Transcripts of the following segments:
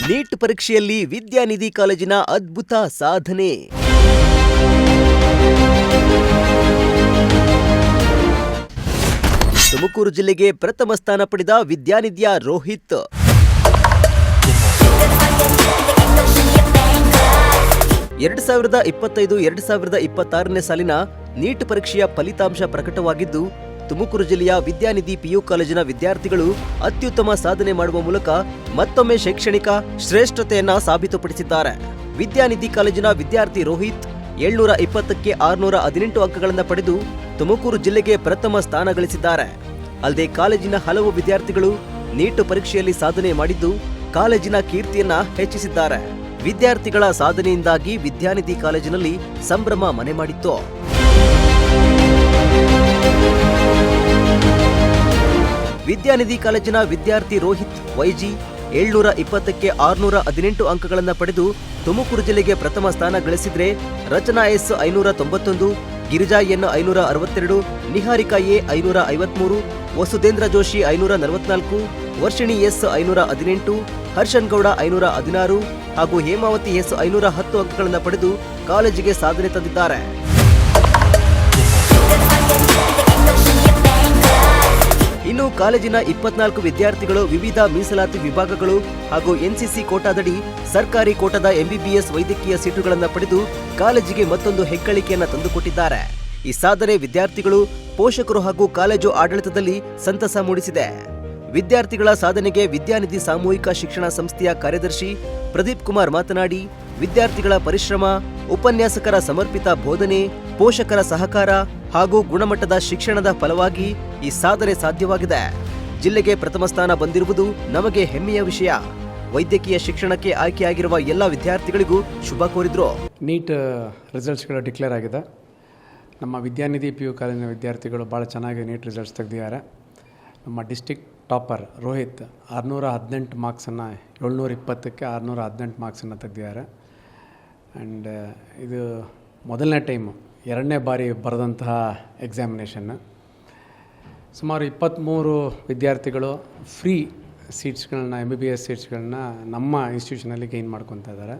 Neat ಪರೀಕ್ಷೆಯಲ್ಲಿ ವಿದ್ಯಾನಿಧಿ ಕಾಲೇಜಿನ ಅದ್ಭುತ ಸಾಧನೆ. ತುಮಕೂರು ಜಿಲ್ಲೆಗೆ ಪ್ರಥಮ ಸ್ಥಾನ ಪಡೆದ ವಿದ್ಯಾನಿಧಿಯ ರೋಹಿತ್. ಎರಡು 2025-2026ನೇ ಸಾಲಿನ ನೀಟ್ ಪರೀಕ್ಷೆಯ ಫಲಿತಾಂಶ ಪ್ರಕಟವಾಗಿದ್ದು, ತುಮಕೂರು ಜಿಲ್ಲೆಯ ವಿದ್ಯಾನಿಧಿ ಪಿಯು ಕಾಲೇಜಿನ ವಿದ್ಯಾರ್ಥಿಗಳು ಅತ್ಯುತ್ತಮ ಸಾಧನೆ ಮಾಡುವ ಮೂಲಕ ಮತ್ತೊಮ್ಮೆ ಶೈಕ್ಷಣಿಕ ಶ್ರೇಷ್ಠತೆಯನ್ನ ಸಾಬೀತುಪಡಿಸಿದ್ದಾರೆ. ವಿದ್ಯಾನಿಧಿ ಕಾಲೇಜಿನ ವಿದ್ಯಾರ್ಥಿ ರೋಹಿತ್ 720ಕ್ಕೆ 618 ಅಂಕಗಳನ್ನು ಪಡೆದು ತುಮಕೂರು ಜಿಲ್ಲೆಗೆ ಪ್ರಥಮ ಸ್ಥಾನ ಗಳಿಸಿದ್ದಾರೆ. ಅಲ್ಲದೆ ಕಾಲೇಜಿನ ಹಲವು ವಿದ್ಯಾರ್ಥಿಗಳು ನೀಟ್ ಪರೀಕ್ಷೆಯಲ್ಲಿ ಸಾಧನೆ ಮಾಡಿದ್ದು ಕಾಲೇಜಿನ ಕೀರ್ತಿಯನ್ನ ಹೆಚ್ಚಿಸಿದ್ದಾರೆ. ವಿದ್ಯಾರ್ಥಿಗಳ ಸಾಧನೆಯಿಂದಾಗಿ ವಿದ್ಯಾನಿಧಿ ಕಾಲೇಜಿನಲ್ಲಿ ಸಂಭ್ರಮ ಮನೆ ಮಾಡಿತ್ತು. ವಿದ್ಯಾನಿಧಿ ಕಾಲೇಜಿನ ವಿದ್ಯಾರ್ಥಿ ರೋಹಿತ್ ವೈಜಿ 720ಕ್ಕೆ 618 ಅಂಕಗಳನ್ನು ಪಡೆದು ತುಮಕೂರು ಜಿಲ್ಲೆಗೆ ಪ್ರಥಮ ಸ್ಥಾನ ಗಳಿಸಿದ್ರೆ, Rachana S 591, Girija N 562, Niharika A 553, Vasudhendra Joshi 544, Varshini S 518, Harshan Gowda 516 ಹಾಗೂ ಹೇಮಾವತಿ ಎಸ್ 510 ಅಂಕಗಳನ್ನು ಪಡೆದು ಕಾಲೇಜಿಗೆ ಸಾಧನೆ ತಂದಿದ್ದಾರೆ. ಇನ್ನು ಕಾಲೇಜಿನ 24 ವಿದ್ಯಾರ್ಥಿಗಳು ವಿವಿಧ ಮೀಸಲಾತಿ ವಿಭಾಗಗಳು ಹಾಗೂ ಎನ್ಸಿಸಿ ಕೋಟಾದಡಿ ಸರ್ಕಾರಿ ಕೋಟಾದ ಎಂಬಿಬಿಎಸ್ ವೈದ್ಯಕೀಯ ಸೀಟುಗಳನ್ನು ಪಡೆದು ಕಾಲೇಜಿಗೆ ಮತ್ತೊಂದು ಹೆಗ್ಗಳಿಕೆಯನ್ನು ತಂದುಕೊಟ್ಟಿದ್ದಾರೆ. ಈ ಸಾಧನೆ ವಿದ್ಯಾರ್ಥಿಗಳು, ಪೋಷಕರು ಹಾಗೂ ಕಾಲೇಜು ಆಡಳಿತದಲ್ಲಿ ಸಂತಸ ಮೂಡಿಸಿದೆ. ವಿದ್ಯಾರ್ಥಿಗಳ ಸಾಧನೆಗೆ ವಿದ್ಯಾನಿಧಿ ಸಾಮೂಹಿಕ ಶಿಕ್ಷಣ ಸಂಸ್ಥೆಯ ಕಾರ್ಯದರ್ಶಿ ಪ್ರದೀಪ್ ಕುಮಾರ್ ಮಾತನಾಡಿ, ವಿದ್ಯಾರ್ಥಿಗಳ ಪರಿಶ್ರಮ, ಉಪನ್ಯಾಸಕರ ಸಮರ್ಪಿತ ಬೋಧನೆ, ಪೋಷಕರ ಸಹಕಾರ ಹಾಗೂ ಗುಣಮಟ್ಟದ ಶಿಕ್ಷಣದ ಫಲವಾಗಿ ಈ ಸಾಧನೆ ಸಾಧ್ಯವಾಗಿದೆ. ಜಿಲ್ಲೆಗೆ ಪ್ರಥಮ ಸ್ಥಾನ ಬಂದಿರುವುದು ನಮಗೆ ಹೆಮ್ಮೆಯ ವಿಷಯ. ವೈದ್ಯಕೀಯ ಶಿಕ್ಷಣಕ್ಕೆ ಆಯ್ಕೆಯಾಗಿರುವ ಎಲ್ಲ ವಿದ್ಯಾರ್ಥಿಗಳಿಗೂ ಶುಭ ಕೋರಿದ್ರು. ನೀಟ್ ರಿಸಲ್ಟ್ಸ್ಗಳು ಡಿಕ್ಲೇರ್ ಆಗಿದೆ. ನಮ್ಮ ವಿದ್ಯಾನಿಧಿ ಪಿಯು ಕಾಲೇಜಿನ ವಿದ್ಯಾರ್ಥಿಗಳು ಭಾಳ ಚೆನ್ನಾಗಿ ನೀಟ್ ರಿಸಲ್ಟ್ಸ್ ತೆಗೆದಿದ್ದಾರೆ. ನಮ್ಮ ಡಿಸ್ಟಿಕ್ ಟಾಪರ್ ರೋಹಿತ್ 618 ಮಾರ್ಕ್ಸನ್ನು 720ಕ್ಕೆ 618 ಮಾರ್ಕ್ಸನ್ನು ತೆಗೆದಿದ್ದಾರೆ. ಆ್ಯಂಡ್ ಇದು ಮೊದಲನೇ ಟೈಮು, ಎರಡನೇ ಬಾರಿ ಬರೆದಂತಹ ಎಕ್ಸಾಮಿನೇಷನ್ನು. ಸುಮಾರು 23 ವಿದ್ಯಾರ್ಥಿಗಳು ಫ್ರೀ ಸೀಟ್ಸ್ಗಳನ್ನ, MBBS ಸೀಟ್ಸ್ಗಳನ್ನ ನಮ್ಮ ಇನ್ಸ್ಟಿಟ್ಯೂಷನಲ್ಲಿ ಗೈನ್ ಮಾಡ್ಕೊತಾ ಇದ್ದಾರೆ.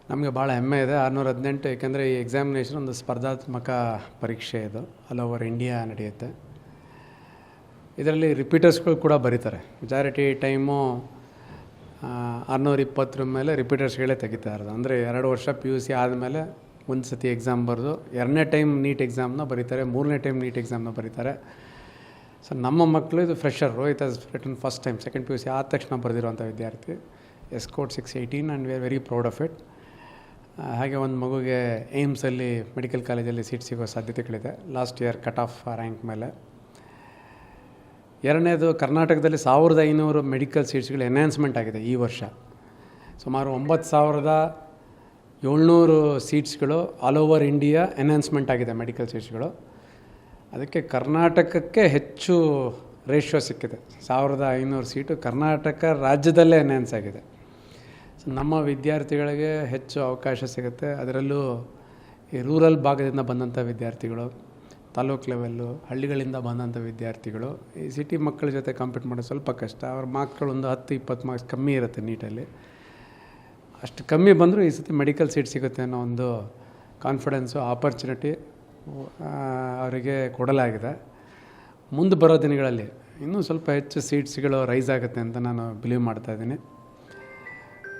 ನಮಗೆ ಭಾಳ ಹೆಮ್ಮೆ ಇದೆ. 618, ಏಕೆಂದರೆ ಈ ಎಕ್ಸಾಮಿನೇಷನ್ ಒಂದು ಸ್ಪರ್ಧಾತ್ಮಕ ಪರೀಕ್ಷೆ. ಇದು ಆಲ್ ಓವರ್ ಇಂಡಿಯಾ ನಡೆಯುತ್ತೆ. ಇದರಲ್ಲಿ ರಿಪೀಟರ್ಸ್ಗಳು ಕೂಡ ಬರೀತಾರೆ. ಮೆಜಾರಿಟಿ ಟೈಮು 620 ಮೇಲೆ ರಿಪೀಟರ್ಸ್ಗಳೇ ತೆಗಿತಾ ಇರೋದು. ಅಂದರೆ 2 ವರ್ಷ PUC ಆದಮೇಲೆ ಒಂದು ಸತಿ ಎಕ್ಸಾಮ್ ಬರೆದು 2ನೇ ಟೈಮ್ ನೀಟ್ ಎಕ್ಸಾಮ್ನ ಬರೀತಾರೆ, 3ನೇ ಟೈಮ್ ನೀಟ್ ಎಕ್ಸಾಮ್ನ ಬರೀತಾರೆ. ಸೊ ನಮ್ಮ ಮಕ್ಕಳು ಇದು fresher. Rohit has written first time, second PUC ಆದ ತಕ್ಷಣ ಬರೆದಿರುವಂಥ ವಿದ್ಯಾರ್ಥಿ. Scored 618 and we are very proud of it. ಹಾಗೆ ಒಂದು ಮಗುಗೆ ಏಮ್ಸಲ್ಲಿ ಮೆಡಿಕಲ್ ಕಾಲೇಜಲ್ಲಿ ಸೀಟ್ ಸಿಗೋ ಸಾಧ್ಯತೆಗಳಿದೆ last year cut off rank ಮೇಲೆ. ಎರಡನೇದು, ಕರ್ನಾಟಕದಲ್ಲಿ 1500 ಮೆಡಿಕಲ್ ಸೀಟ್ಸ್ಗಳು ಎನ್ಹ್ಯಾನ್ಸ್ಮೆಂಟ್ ಆಗಿದೆ ಈ ವರ್ಷ. ಸುಮಾರು 9700 ಸೀಟ್ಸ್ಗಳು ಆಲ್ ಓವರ್ ಇಂಡಿಯಾ ಎನ್ಹ್ಯಾನ್ಸ್ಮೆಂಟ್ ಆಗಿದೆ ಮೆಡಿಕಲ್ ಸೀಟ್ಸ್ಗಳು. ಅದಕ್ಕೆ ಕರ್ನಾಟಕಕ್ಕೆ ಹೆಚ್ಚು ರೇಷಿಯೋ ಸಿಕ್ಕಿದೆ. 1500 ಸೀಟು ಕರ್ನಾಟಕ ರಾಜ್ಯದಲ್ಲೇ ಎನ್ಹ್ಯಾನ್ಸ್ ಆಗಿದೆ. ಸೊ ನಮ್ಮ ವಿದ್ಯಾರ್ಥಿಗಳಿಗೆ ಹೆಚ್ಚು ಅವಕಾಶ ಸಿಗುತ್ತೆ. ಅದರಲ್ಲೂ ಈ ರೂರಲ್ ಭಾಗದಿಂದ ಬಂದಂಥ ವಿದ್ಯಾರ್ಥಿಗಳು, ತಾಲೂಕು ಲೆವೆಲ್ಲು, ಹಳ್ಳಿಗಳಿಂದ ಬಂದಂಥ ವಿದ್ಯಾರ್ಥಿಗಳು ಈ ಸಿಟಿ ಮಕ್ಕಳ ಜೊತೆ ಕಾಂಪೀಟ್ ಮಾಡೋದು ಸ್ವಲ್ಪ ಕಷ್ಟ. ಅವ್ರ ಮಾರ್ಕ್ಸ್ಗಳು ಒಂದು 10-20 ಮಾರ್ಕ್ಸ್ ಕಮ್ಮಿ ಇರುತ್ತೆ ನೀಟಲ್ಲಿ. ಅಷ್ಟು ಕಮ್ಮಿ ಬಂದರೂ ಈ ಸತಿ ಮೆಡಿಕಲ್ ಸೀಟ್ ಸಿಗುತ್ತೆ ಅನ್ನೋ ಒಂದು ಕಾನ್ಫಿಡೆನ್ಸು, ಆಪರ್ಚುನಿಟಿ ಅವರಿಗೆ ಕೊಡಲಾಗಿದೆ. ಮುಂದೆ ಬರೋ ದಿನಗಳಲ್ಲಿ ಇನ್ನೂ ಸ್ವಲ್ಪ ಹೆಚ್ಚು ಸೀಟ್ಸ್ಗಳು ರೈಸ್ ಆಗುತ್ತೆ ಅಂತ ನಾನು ಬಿಲೀವ್ ಮಾಡ್ತಾಯಿದ್ದೀನಿ.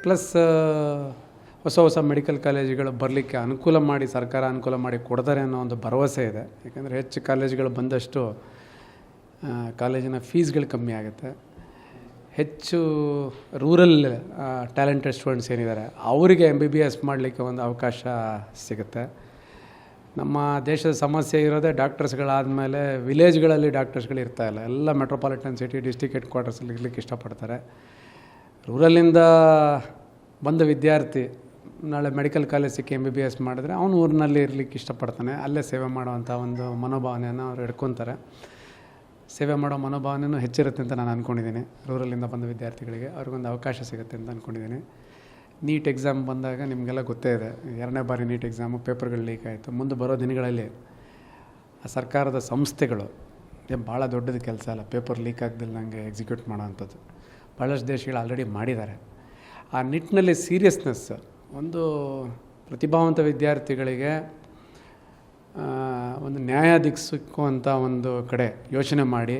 ಪ್ಲಸ್ ಹೊಸ ಮೆಡಿಕಲ್ ಕಾಲೇಜುಗಳು ಬರಲಿಕ್ಕೆ ಅನುಕೂಲ ಮಾಡಿ, ಸರ್ಕಾರ ಅನುಕೂಲ ಮಾಡಿ ಕೊಡ್ತಾರೆ ಅನ್ನೋ ಒಂದು ಭರವಸೆ ಇದೆ. ಯಾಕಂದರೆ ಹೆಚ್ಚು ಕಾಲೇಜುಗಳು ಬಂದಷ್ಟು ಕಾಲೇಜಿನ ಫೀಸ್ಗಳು ಕಮ್ಮಿ ಆಗುತ್ತೆ. ಹೆಚ್ಚು ರೂರಲ್ ಟ್ಯಾಲೆಂಟೆಡ್ ಸ್ಟೂಡೆಂಟ್ಸ್ ಏನಿದ್ದಾರೆ ಅವರಿಗೆ MBBS ಮಾಡಲಿಕ್ಕೆ ಒಂದು ಅವಕಾಶ ಸಿಗುತ್ತೆ. ನಮ್ಮ ದೇಶದ ಸಮಸ್ಯೆ ಇರೋದೇ ಡಾಕ್ಟರ್ಸ್ಗಳಾದಮೇಲೆ ವಿಲೇಜ್ಗಳಲ್ಲಿ ಡಾಕ್ಟರ್ಸ್ಗಳು ಇರ್ತಾಯಿಲ್ಲ. ಎಲ್ಲ ಮೆಟ್ರೋಪಾಲಿಟನ್ ಸಿಟಿ, ಡಿಸ್ಟ್ರಿಕ್ಟ್ ಹೆಡ್ ಕ್ವಾರ್ಟರ್ಸಲ್ಲಿ ಇರಲಿಕ್ಕೆ ಇಷ್ಟಪಡ್ತಾರೆ. ರೂರಲ್ಲಿಂದ ಬಂದ ವಿದ್ಯಾರ್ಥಿ ನಾಳೆ ಮೆಡಿಕಲ್ ಕಾಲೇಜ್ ಸಿಕ್ಕಿ MBBS ಮಾಡಿದ್ರೆ ಅವನು ಊರಿನಲ್ಲಿ ಇರಲಿಕ್ಕೆ ಇಷ್ಟಪಡ್ತಾನೆ. ಅಲ್ಲೇ ಸೇವೆ ಮಾಡುವಂಥ ಒಂದು ಮನೋಭಾವನೆಯನ್ನು ಅವ್ರು ಹಿಡ್ಕೊತಾರೆ. ಸೇವೆ ಮಾಡೋ ಮನೋಭಾವನೆಯೂ ಹೆಚ್ಚಿರುತ್ತೆ ಅಂತ ನಾನು ಅಂದ್ಕೊಂಡಿದ್ದೀನಿ. ರೂರಲ್ಲಿಂದ ಬಂದ ವಿದ್ಯಾರ್ಥಿಗಳಿಗೆ ಅವ್ರಿಗೊಂದು ಅವಕಾಶ ಸಿಗುತ್ತೆ ಅಂತ ಅಂದ್ಕೊಂಡಿದ್ದೀನಿ. ನೀಟ್ ಎಕ್ಸಾಮ್ ಬಂದಾಗ ನಿಮಗೆಲ್ಲ ಗೊತ್ತೇ ಇದೆ, 2ನೇ ಬಾರಿ ನೀಟ್ ಎಕ್ಸಾಮು ಪೇಪರ್ಗಳು ಲೀಕ್ ಆಯಿತು. ಮುಂದೆ ಬರೋ ದಿನಗಳಲ್ಲಿ ಆ ಸರ್ಕಾರದ ಸಂಸ್ಥೆಗಳು ಭಾಳ ದೊಡ್ಡದು ಕೆಲಸ ಅಲ್ಲ ಪೇಪರ್ ಲೀಕ್ ಆಗದಿಲ್ಲ ನನಗೆ ಎಕ್ಸಿಕ್ಯೂಟ್ ಮಾಡೋ ಅಂಥದ್ದು. ಭಾಳಷ್ಟು ದೇಶಗಳು ಆಲ್ರೆಡಿ ಮಾಡಿದ್ದಾರೆ. ಆ ನಿಟ್ಟಿನಲ್ಲಿ ಸೀರಿಯಸ್ನೆಸ್, ಒಂದು ಪ್ರತಿಭಾವಂತ ವಿದ್ಯಾರ್ಥಿಗಳಿಗೆ ಒಂದು ನ್ಯಾಯ ಸಿಕ್ಕುವಂಥ ಒಂದು ಕಡೆ ಯೋಚನೆ ಮಾಡಿ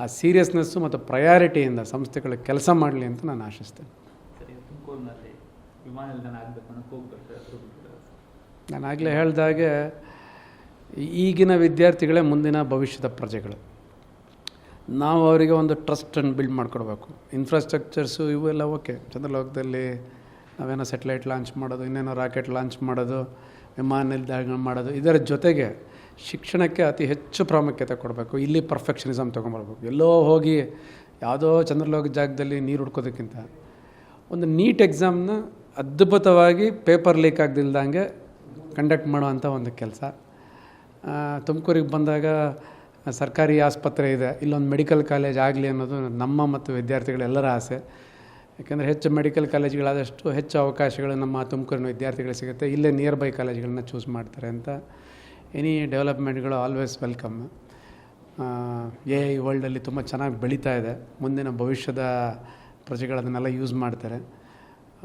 ಆ ಸೀರಿಯಸ್ನೆಸ್ಸು ಮತ್ತು ಪ್ರಯಾರಿಟಿಯಿಂದ ಸಂಸ್ಥೆಗಳು ಕೆಲಸ ಮಾಡಲಿ ಅಂತ ನಾನು ಆಶಿಸ್ತೇನೆ. ತುಮಕೂರಿನಲ್ಲಿ ವಿಮಾನ ನಿಲ್ದಾಣ ಆಗಬೇಕು ಅನ್ನೋ ಹೋಗ್ಬೇಕು. ನಾನು ಆಗಲೇ ಹೇಳಿದಾಗೆ ಈಗಿನ ವಿದ್ಯಾರ್ಥಿಗಳೇ ಮುಂದಿನ ಭವಿಷ್ಯದ ಪ್ರಜೆಗಳು. ನಾವು ಅವರಿಗೆ ಒಂದು ಟ್ರಸ್ಟನ್ನು ಬಿಲ್ಡ್ ಮಾಡಿಕೊಡ್ಬೇಕು. ಇನ್ಫ್ರಾಸ್ಟ್ರಕ್ಚರ್ಸು ಇವೆಲ್ಲ ಓಕೆ, ಚಂದ್ರಲೋಕದಲ್ಲಿ ನಾವೇನೋ ಸೆಟಲೈಟ್ ಲಾಂಚ್ ಮಾಡೋದು, ಇನ್ನೇನೋ ರಾಕೆಟ್ ಲಾಂಚ್ ಮಾಡೋದು, ವಿಮಾನ ನಿಲ್ದಾಣ ಮಾಡೋದು, ಇದರ ಜೊತೆಗೆ ಶಿಕ್ಷಣಕ್ಕೆ ಅತಿ ಹೆಚ್ಚು ಪ್ರಾಮುಖ್ಯತೆ ಕೊಡಬೇಕು. ಇಲ್ಲಿ ಪರ್ಫೆಕ್ಷನಿಸಮ್ ತೊಗೊಂಬರ್ಬೇಕು. ಎಲ್ಲೋ ಹೋಗಿ ಯಾವುದೋ ಚಂದ್ರಲೋಕ ಜಾಗದಲ್ಲಿ ನೀರು ಹುಡ್ಕೋದಕ್ಕಿಂತ ಒಂದು ನೀಟ್ ಎಕ್ಸಾಮ್ನ ಅದ್ಭುತವಾಗಿ ಪೇಪರ್ ಲೀಕ್ ಆಗದಿಲ್ದಂಗೆ ಕಂಡಕ್ಟ್ ಮಾಡೋವಂಥ ಒಂದು ಕೆಲಸ. ತುಮಕೂರಿಗೆ ಬಂದಾಗ ಸರ್ಕಾರಿ ಆಸ್ಪತ್ರೆ ಇದೆ, ಇಲ್ಲೊಂದು ಮೆಡಿಕಲ್ ಕಾಲೇಜ್ ಆಗಲಿ ಅನ್ನೋದು ನಮ್ಮ ಮತ್ತು ವಿದ್ಯಾರ್ಥಿಗಳೆಲ್ಲರ ಆಸೆ. ಯಾಕೆಂದರೆ ಹೆಚ್ಚು ಮೆಡಿಕಲ್ ಕಾಲೇಜ್ಗಳಾದಷ್ಟು ಹೆಚ್ಚು ಅವಕಾಶಗಳು ನಮ್ಮ ತುಮಕೂರಿನ ವಿದ್ಯಾರ್ಥಿಗಳಿಗೆ ಸಿಗುತ್ತೆ. ಇಲ್ಲೇ ನಿಯರ್ ಬೈ ಕಾಲೇಜ್ಗಳನ್ನ ಚೂಸ್ ಮಾಡ್ತಾರೆ ಅಂತ. ಎನಿ ಡೆವಲಪ್ಮೆಂಟ್ಗಳು ಆಲ್ವೇಸ್ ವೆಲ್ಕಮ್. AI ವರ್ಲ್ಡಲ್ಲಿ ತುಂಬ ಚೆನ್ನಾಗಿ ಬೆಳೀತಾ ಇದೆ. ಮುಂದಿನ ಭವಿಷ್ಯದ ಪ್ರಜೆಗಳು ಅದನ್ನೆಲ್ಲ ಯೂಸ್ ಮಾಡ್ತಾರೆ.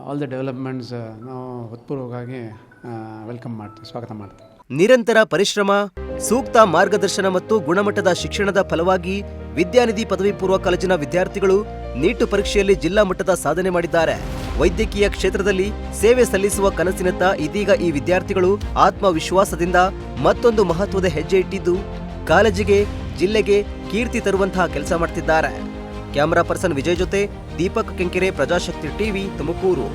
ಆಲ್ ದ ಡೆವಲಪ್ಮೆಂಟ್ಸ್ ನಾವು ಹೃತ್ಪೂರ್ವಕವಾಗಿ ವೆಲ್ಕಮ್ ಮಾಡ್ತೀವಿ, ಸ್ವಾಗತ ಮಾಡ್ತೀವಿ. ನಿರಂತರ ಪರಿಶ್ರಮ, ಸೂಕ್ತ ಮಾರ್ಗದರ್ಶನ ಮತ್ತು ಗುಣಮಟ್ಟದ ಶಿಕ್ಷಣದ ಫಲವಾಗಿ ವಿದ್ಯಾನಿಧಿ ಪದವಿ ಪೂರ್ವ ಕಾಲೇಜಿನ ವಿದ್ಯಾರ್ಥಿಗಳು ನೀಟ್ ಪರೀಕ್ಷೆಯಲ್ಲಿ ಜಿಲ್ಲಾ ಮಟ್ಟದ ಸಾಧನೆ ಮಾಡಿದ್ದಾರೆ. ವೈದ್ಯಕೀಯ ಕ್ಷೇತ್ರದಲ್ಲಿ ಸೇವೆ ಸಲ್ಲಿಸುವ ಕನಸಿನತ್ತ ಇದೀಗ ಈ ವಿದ್ಯಾರ್ಥಿಗಳು ಆತ್ಮವಿಶ್ವಾಸದಿಂದ ಮತ್ತೊಂದು ಮಹತ್ವದ ಹೆಜ್ಜೆ ಇಟ್ಟಿದ್ದು ಕಾಲೇಜಿಗೆ, ಜಿಲ್ಲೆಗೆ ಕೀರ್ತಿ ತರುವಂತಹ ಕೆಲಸ ಮಾಡ್ತಿದ್ದಾರೆ. ಕ್ಯಾಮರಾ ಪರ್ಸನ್ ವಿಜಯ್ ಜೊತೆ ದೀಪಕ್ ಕೆಂಕೆರೆ, ಪ್ರಜಾಶಕ್ತಿ ಟಿವಿ, ತುಮಕೂರು.